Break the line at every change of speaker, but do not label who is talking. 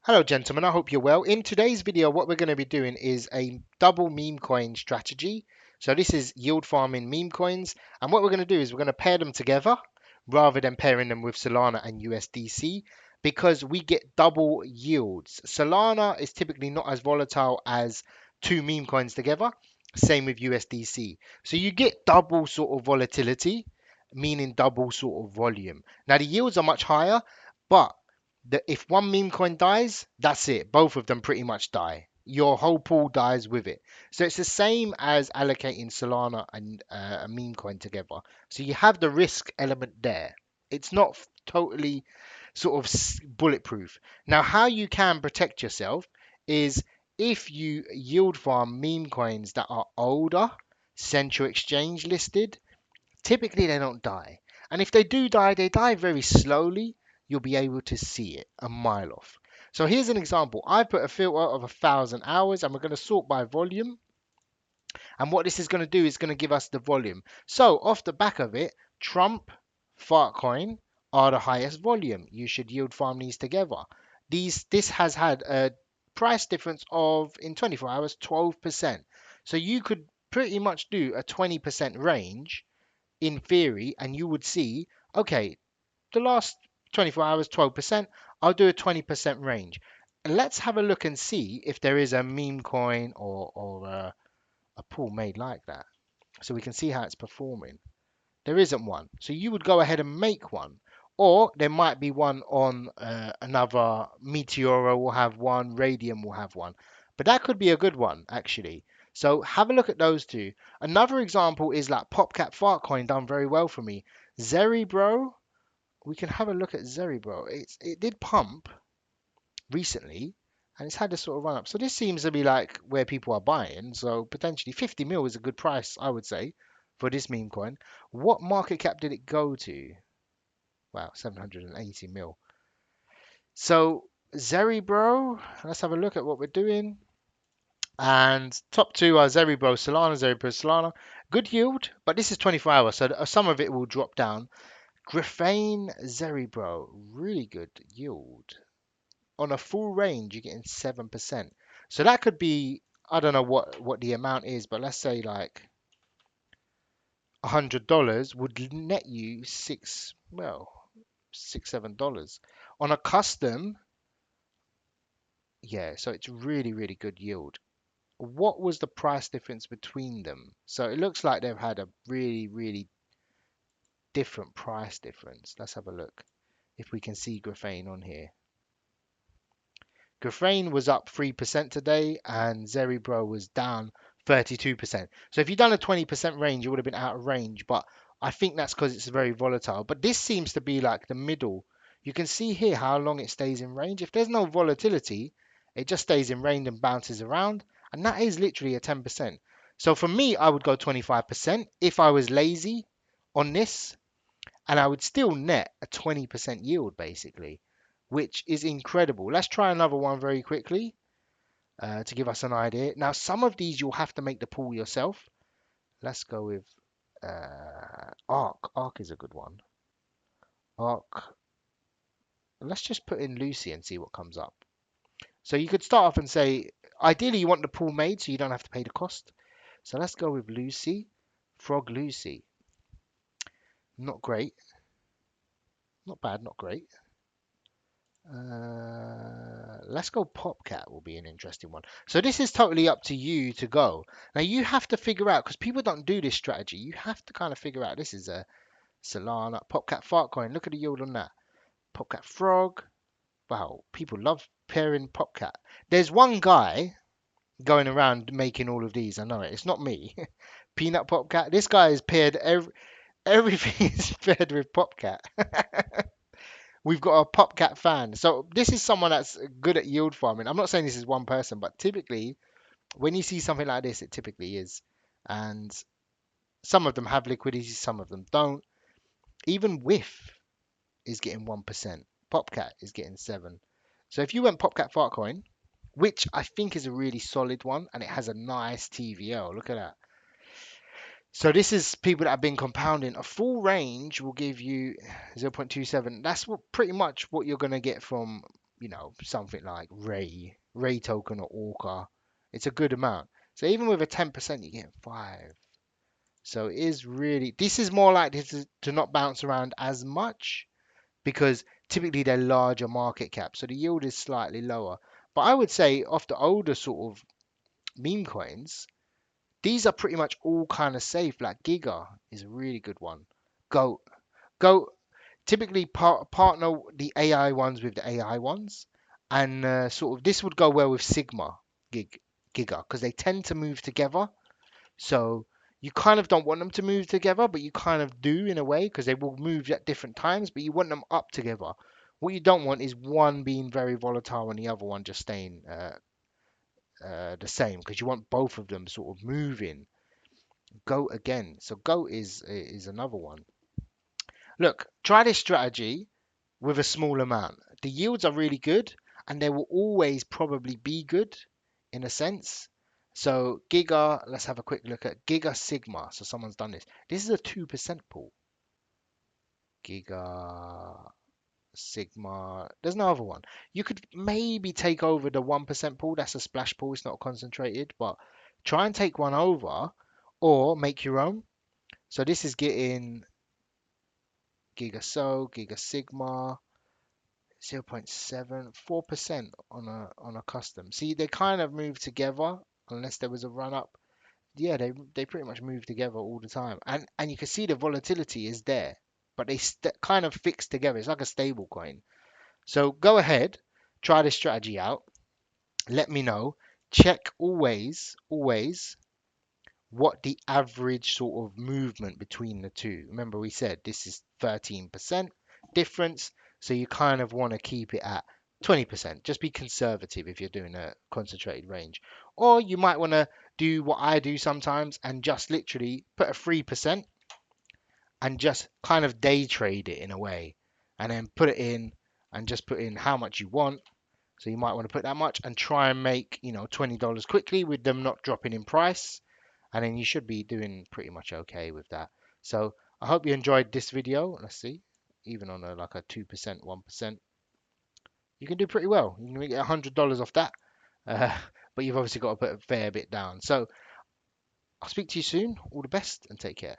Hello gentlemen, I hope you're well. In today's video, what we're going to be doing is a double meme coin strategy. So this is yield farming meme coins. And what we're going to do is we're going to pair them together rather than pairing them with Solana and USDC because we get double yields. Solana is typically not as volatile as two meme coins together. Same with USDC. So you get double sort of volatility, meaning double sort of volume. Now the yields are much higher, but if one meme coin dies, that's it. Both of them pretty much die. Your whole pool dies with it. So it's the same as allocating Solana and a meme coin together. So you have the risk element there. It's not totally sort of bulletproof. Now, how you can protect yourself is if you yield farm meme coins that are older, central exchange listed, typically they don't die. And if they do die, they die very slowly. You'll be able to see it a mile off. So here's an example. I put a filter of 1,000 hours and we're going to sort by volume. And what this is going to do is going to give us the volume. So off the back of it, Trump, Fartcoin are the highest volume. You should yield farm these together. This has had a price difference of, in 24 hours, 12%. So you could pretty much do a 20% range in theory, and you would see, okay, the last 24 hours, 12%, I'll do a 20% range. Let's have a look and see if there is a meme coin or a pool made like that. So we can see how it's performing. There isn't one. So you would go ahead and make one. Or there might be one on another Meteoro will have one, Radium will have one. But that could be a good one, actually. So have a look at those two. Another example is like PopCap Fartcoin done very well for me. Zeribro, we can have a look at Zeribro. It did pump recently and it's had a sort of run up. So this seems to be like where people are buying. So potentially 50 mil is a good price, I would say, for this meme coin. What market cap did it go to? Wow, 780 mil. So Zeribro, let's have a look at what we're doing. And top two are Zeribro, Solana, Zeribro, Solana. Good yield, but this is 24 hours, so some of it will drop down. Graphane, Zeribro, really good yield. On a full range, you're getting 7%. So that could be, I don't know what the amount is, but let's say like $100 would net you $6, $7. On a custom, yeah, so it's really good yield. What was the price difference between them? So it looks like they've had a really different price difference. Let's have a look if we can see graphane on here. Graphane was up 3% today and Zeribro was down 32%. So if you'd done a 20% range, you would have been out of range, but I think that's because it's very volatile. But this seems to be like the middle. You can see here how long it stays in range. If there's no volatility, it just stays in range and bounces around. And that is literally a 10%. So for me, I would go 25% if I was lazy on this, and I would still net a 20% yield basically, which is incredible. Let's try another one very quickly to give us an idea. Now, some of these you'll have to make the pool yourself. Let's go with Arc. Arc is a good one. Arc. Let's just put in Lucy and see what comes up. So you could start off and say, ideally you want the pool made so you don't have to pay the cost. So let's go with Lucy. Frog Lucy. Not great. Not bad, not great. Let's go Popcat will be an interesting one. So this is totally up to you to go. Now you have to figure out, because people don't do this strategy, you have to kind of figure out, this is a Solana, Popcat Fartcoin. Look at the yield on that. Popcat Frog. Wow, people love pairing Popcat. There's one guy going around making all of these. I know it. It's not me. Peanut Popcat. This guy is paired, everything is paired with Popcat. We've got a PopCat fan. So this is someone that's good at yield farming. I'm not saying this is one person, but typically when you see something like this, it typically is. And some of them have liquidity, some of them don't. Even Whiff is getting 1%. PopCat is getting 7. So if you went PopCat Fartcoin, which I think is a really solid one, and it has a nice TVL. Look at that. So this is people that have been compounding. A full range will give you 0.27. That's pretty much what you're going to get from something like Ray token or Orca, it's a good amount. So even with a 10%, you get 5. So it is really, this is more likely to not bounce around as much because typically they're larger market cap. So the yield is slightly lower. But I would say of the older sort of meme coins, these are pretty much all kind of safe. Like Giga is a really good one. Go, go. Typically partner the AI ones with the AI ones, and sort of this would go well with Sigma Giga because they tend to move together. So you kind of don't want them to move together, but you kind of do in a way because they will move at different times, but you want them up together. What you don't want is one being very volatile and the other one just staying the same because you want both of them sort of moving. Go again. So go is another one. Look, try this strategy with a small amount. The yields are really good and they will always probably be good in a sense. So Giga, let's have a quick look at Giga Sigma. So someone's done this. This is a 2% pool. Giga Sigma. There's no other one. You could maybe take over the 1% pool. That's a splash pool. It's not concentrated, but try and take one over or make your own. So this is getting Giga Sigma. 0.7, 4% on a custom. See, they kind of move together unless there was a run up. Yeah, they pretty much move together all the time. And you can see the volatility is there, but they kind of fix together. It's like a stable coin. So go ahead, try this strategy out. Let me know. Check always what the average sort of movement between the two. Remember we said this is 13% difference, so you kind of want to keep it at 20%. Just be conservative if you're doing a concentrated range. Or you might want to do what I do sometimes and just literally put a 3% and just kind of day trade it in a way. And then put it in and just put in how much you want. So you might want to put that much and try and make, $20 quickly with them not dropping in price, and then you should be doing pretty much okay with that. So I hope you enjoyed this video. Let's see, even on like a 2%, 1%, you can do pretty well. You can get $100 off that, uh, but you've obviously got to put a fair bit down. So I'll speak to you soon. All the best and take care.